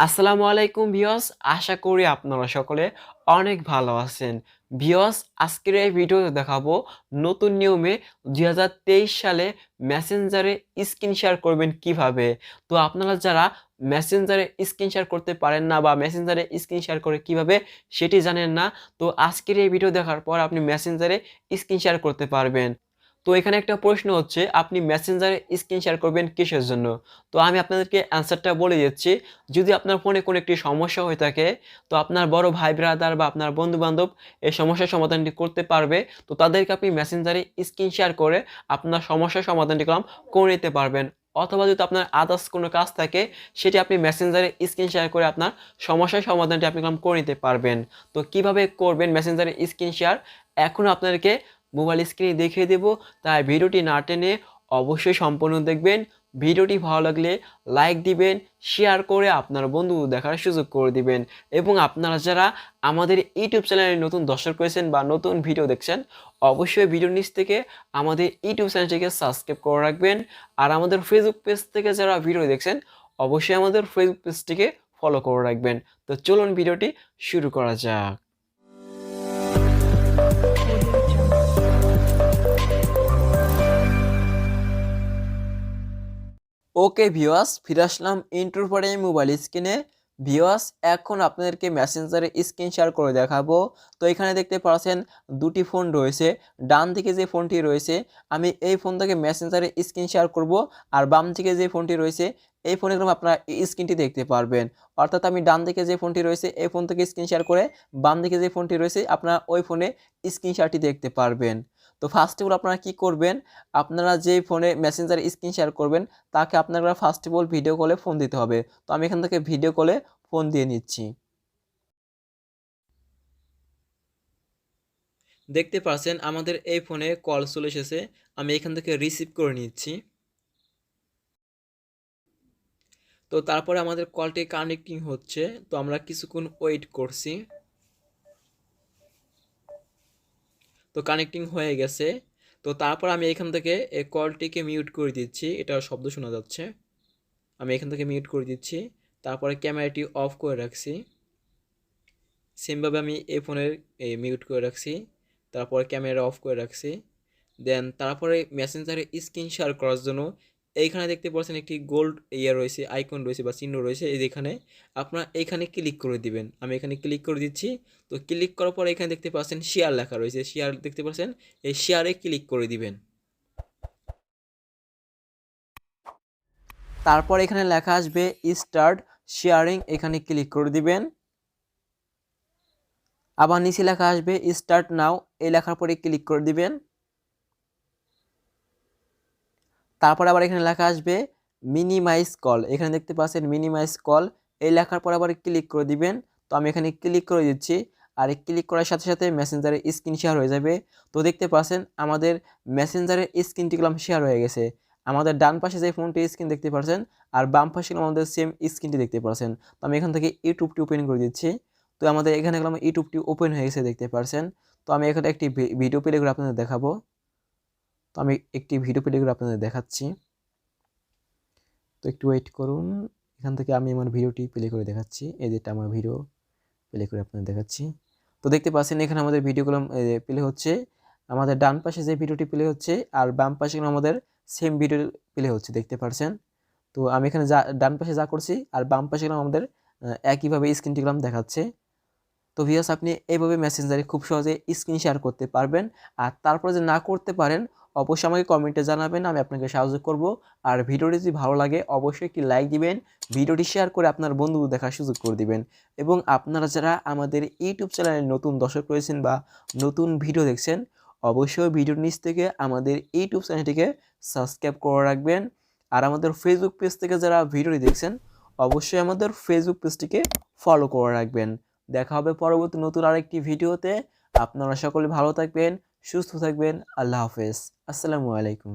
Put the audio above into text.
আসসালামু আলাইকুম ভিউয়ার্স, আশা করি আপনারা সকলে অনেক ভালো আছেন। ভিউয়ার্স, আজকের এই ভিডিওতে দেখাবো নতুন নিয়মে 2023 সালে মেসেঞ্জারে স্ক্রিন শেয়ার করবেন কিভাবে। তো আপনারা যারা মেসেঞ্জারে স্ক্রিন শেয়ার করতে পারেন না বা মেসেঞ্জারে স্ক্রিন শেয়ার করে কিভাবে সেটি জানেন না, তো আজকের এই ভিডিও দেখার পর আপনি মেসেঞ্জারে স্ক্রিন শেয়ার করতে পারবেন। তো এখানে একটা প্রশ্ন হচ্ছে, আপনি মেসেঞ্জারে স্ক্রিন শেয়ার করবেন কিসের জন্য? তো আমি আপনাদেরকে অ্যান্সারটা বলে দিচ্ছি। যদি আপনার ফোনে কোনো একটি সমস্যা হয়ে থাকে, তো আপনার বড় ভাই ব্রাদার বা আপনার বন্ধু-বান্ধব এই সমস্যার সমাধানটি করতে পারবে। তো তাদেরকে আপনি মেসেঞ্জারে স্ক্রিন শেয়ার করে আপনার সমস্যার সমাধানটি করে নিতে পারবেন। অথবা যদি আপনার আদার্স কোনো কাজ থাকে, সেটি আপনি মেসেঞ্জারে স্ক্রিন শেয়ার করে আপনার সমস্যার সমাধানটি আপনি করে নিতে পারবেন। তো কিভাবে করবেন মেসেঞ্জারে স্ক্রিন শেয়ার, এখন আপনাদেরকে মোবাইল স্ক্রিনে দেখিয়ে দেব। তাই ভিডিওটি না টেনে অবশ্যই সম্পূর্ণ দেখবেন। ভিডিওটি ভালো লাগলে লাইক দিবেন, শেয়ার করে আপনার বন্ধু দেখার সুযোগ করে দিবেন। এবং আপনারা যারা আমাদের ইউটিউব চ্যানেলে নতুন দর্শক রয়েছেন বা নতুন ভিডিও দেখছেন, অবশ্যই ভিডিওর নিচ থেকে আমাদের ইউটিউব চ্যানেলটিকে সাবস্ক্রাইব করে রাখবেন। আর আমাদের ফেসবুক পেজ থেকে যারা ভিডিও দেখছেন, অবশ্যই আমাদের ফেসবুক পেজটিকে ফলো করে রাখবেন। তো চলুন ভিডিওটি শুরু করা যাক। ওকে ভিউয়ার্স, ফিরে আসলাম ইন্ট্রোর পরে মোবাইল স্ক্রিনে। ভিউয়ার্স, এখন আপনাদেরকে মেসেঞ্জারে স্ক্রিন শেয়ার করে দেখাবো। তো এখানে দেখতে পাচ্ছেন দুটি ফোন রয়েছে। ডান দিকে যে ফোনটি রয়েছে, আমি এই ফোন থেকে মেসেঞ্জারে স্ক্রিন শেয়ার করব। আর বাম দিকে যে ফোনটি রয়েছে, এই ফোনে আপনারা স্ক্রিনটি দেখতে পারবেন। অর্থাৎ আমি ডান দিকে যে ফোনটি রয়েছে এই ফোন থেকে স্ক্রিন শেয়ার করে বাম দিকে যে ফোনটি রয়েছে আপনারা ওই ফোনে স্ক্রিন শেয়ারটি দেখতে পারবেন। তো ফার্স্ট অফ অল আপনারা কি করবেন, আপনারা যে ফোনে মেসেঞ্জারে স্ক্রিন শেয়ার করবেন তাকে আপনারা ফার্স্ট অফ অল ভিডিও কলে ফোন দিতে হবে। তো আমি এখান থেকে ভিডিও কলে ফোন দিয়ে নিচ্ছি। দেখতে পাচ্ছেন আমাদের এই ফোনে কল চলে এসেছে, আমি এখান থেকে রিসিভ করে নিচ্ছি। তো তারপরে আমাদের কলটি কানেক্টিং হচ্ছে, তো আমরা কিছুক্ষণ ওয়েট করছি। তো কানেক্টিং হয়ে গেছে। তো তারপর আমি এখান থেকে এই কলটিকে মিউট করে দিচ্ছি, এটা শব্দ শোনা যাচ্ছে। আমি এখান থেকে মিউট করে দিচ্ছি, তারপরে ক্যামেরাটি অফ করে রাখছি। সেমভাবে আমি এই ফোনের মিউট করে রাখছি, তারপরে ক্যামেরা অফ করে রাখছি। দেন তারপরে মেসেঞ্জারে স্ক্রিন শেয়ার করার জন্য এইখানে দেখতে পাচ্ছেন একটি গোল্ড রয়েছে, আইকন রয়েছে বা চিহ্ন রয়েছে, এই যেখানে আপনারা এইখানে ক্লিক করে দিবেন। আমি এখানে ক্লিক করে দিচ্ছি। তো ক্লিক করার পর এখানে দেখতে পাচ্ছেন শেয়ার লেখা রয়েছে, শেয়ার দেখতে পাচ্ছেন, এই শেয়ারে ক্লিক করে দিবেন। তারপর এখানে লেখা আসবে স্টার্ট শেয়ারিং, এখানে ক্লিক করে দিবেন। আবার নিচে লেখা আসবে স্টার্ট নাও, এই লেখার পরে ক্লিক করে দিবেন। তারপর আবার এখানে লেখা আসবে মিনিমাইজ কল, এখানে দেখতে পাচ্ছেন মিনিমাইজ কল, এই লেখার পর আবার ক্লিক করে দিবেন। তো আমি এখানে ক্লিক করে দিচ্ছি। আর ক্লিক করার সাথে সাথে মেসেঞ্জারে স্ক্রিন শেয়ার হয়ে যাবে। তো দেখতে পাচ্ছেন আমাদের মেসেঞ্জারের স্ক্রিনটি শেয়ার হয়ে গেছে। আমাদের ডান পাশে যে ফোনটি স্ক্রিন দেখতে পাচ্ছেন আর বাম পাশে আমাদের সেম স্ক্রিনটি দেখতে পাচ্ছেন। তো আমি এখান থেকে ইউটিউবটি ওপেন করে দিচ্ছি। তো আমাদের এখানে ইউটিউবটি ওপেন হয়ে গেছে দেখতে পাচ্ছেন। তো আমি এখানে একটি ভিডিও প্লে করে আপনাদের দেখাবো। তো আমি একটি ভিডিও প্লে করে আপনাদের দেখাচ্ছি। তো একটু ওয়েট করুন, এখান থেকে আমি আমার ভিডিওটি প্লে করে দেখাচ্ছি। এই যেটা আমার ভিডিও প্লে করে আপনাদের দেখাচ্ছি। তো দেখতে পাচ্ছেন এখানে আমাদের ভিডিওগুলো প্লে হচ্ছে। আমাদের ডান পাশে যে ভিডিওটি প্লে হচ্ছে আর বাম পাশে আমাদের সেম ভিডিও প্লে হচ্ছে দেখতে পাচ্ছেন। তো আমি এখানে যা ডান পাশে যা করছি আর বাম পাশে আমাদের একইভাবে স্ক্রিনটি দেখাচ্ছে। তো ভিউয়ার্স, আপনি এইভাবে মেসেঞ্জারে খুব সহজে স্ক্রিন শেয়ার করতে পারবেন। আর তারপরে যে না করতে পারেন অবশ্যই আমাকে কমেন্টে জানাবেন, আমি আপনাকে সাহায্য করব। আর ভিডিওটি যদি ভালো লাগে অবশ্যই একটি লাইক দিবেন, ভিডিওটি শেয়ার করে আপনার বন্ধু দেখার সুযোগ করে দিবেন। এবং আপনারা যারা আমাদের ইউটিউব চ্যানেলে নতুন দর্শক রয়েছেন বা নতুন ভিডিও দেখছেন, অবশ্যই ভিডিওর নিচ থেকে আমাদের ইউটিউব চ্যানেলটিকে সাবস্ক্রাইব করে রাখবেন। আর আমাদের ফেসবুক পেজ থেকে যারা ভিডিওটি দেখছেন অবশ্যই আমাদের ফেসবুক পেজটিকে ফলো করে রাখবেন। দেখা হবে পরবর্তী নতুন আরেকটি ভিডিওতে। আপনারা সকলে ভালো থাকবেন, সুস্থ থাকবেন। আল্লাহ হাফেজ। আসসালামু আলাইকুম।